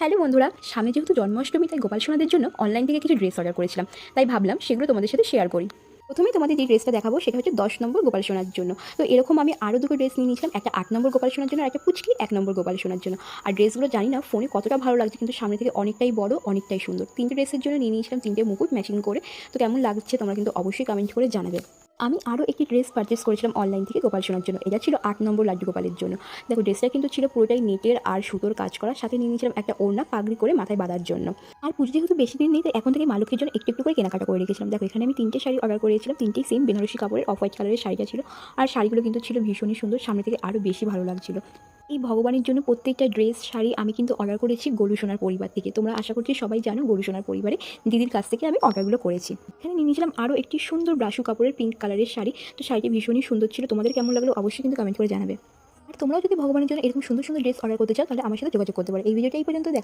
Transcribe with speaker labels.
Speaker 1: Hello বন্ধুরা, সামনে যেহেতু জন্মাষ্টমী তাই গোপাল সোনাদের জন্য অনলাইন থেকে কিছু ড্রেস অর্ডার করেছিলাম। তাই ভাবলাম সেগুলো তোমাদের সাথে শেয়ার করি। প্রথমেই তোমাদের যে ড্রেসটা দেখাবো সেটা হচ্ছে 10 নম্বর গোপাল সোনার জন্য। তো এরকম আমি আরও দুটো ড্রেস নিয়ে নিয়েছিলাম, একটা 8 নম্বর গোপাল সোনার জন্য আর একটা পুচকি 1 নম্বর গোপাল সোনার জন্য। আর ড্রেসগুলো জানি না ফোনে কতটা ভালো লাগছে, কিন্তু সামনে থেকে অনেকটাই বড়, অনেকটাই সুন্দর। তিনটে ড্রেসের জন্য নিয়ে নিয়েছিলাম তিনটে মুকুট ম্যাচিং করে। তো কেমন লাগছে তোমরা কিন্তু অবশ্যই কমেন্ট করে জানাবে। আমি আরও একটি ড্রেস পারচেস করেছিলাম অনলাইন থেকে গোপাল সোনার জন্য। এটা ছিল 8 নম্বর লাড্ডু গোপালের জন্য। দেখো ড্রেসটা কিন্তু ছিল পুরোটাই নেটের আর সুতোর কাজ করা, সাথে নিয়ে নিয়েছিলাম একটা ওড়না পাগড়ি করে মাথায় বাঁধার জন্য। আর পুজো যেহেতু বেশি দিন নেই, তো এখন থেকে মা লক্ষ্মীর জন্য একটু একটু করে কেনাকাটা করে রেখেছিলাম। দেখো এখানে আমি তিনটে শাড়ি অর্ডার করেছিলাম, তিনটেই সেম বেনারসি কাপড়ের অফ হোয়াইট কালারের শাড়িটা ছিল। আর শাড়িগুলো কিন্তু ছিল ভীষণই সুন্দর, সামনে থেকে আরও বেশি ভালো লাগছিল। এই ভগবানের জন্য প্রত্যেকটা ড্রেস শাড়ি আমি কিন্তু অর্ডার করেছি গরু সোনার পরিবার থেকে। তোমরা আশা করছি সবাই জানো গরু সোনার পরিবারে দিদির কাছ থেকে আমি অর্ডারগুলো করেছি। এখানে নিয়ে নিয়েছিলাম আরও একটি সুন্দর ব্রাশু কাপড়ের পিঙ্ক কালারের শাড়ি। তো শাড়িটি ভীষণই সুন্দর ছিল, তোমাদের কেমন লাগলো অবশ্যই কিন্তু কমেন্ট করে জানাবে। আর তোমরাও যদি ভগবানের জন্য এরকম সুন্দর সুন্দর ড্রেস অর্ডার করতে চাও তাহলে আমার সাথে যোগাযোগ করতে পারো। এই ভিডিওটা এই পর্যন্ত দেখা।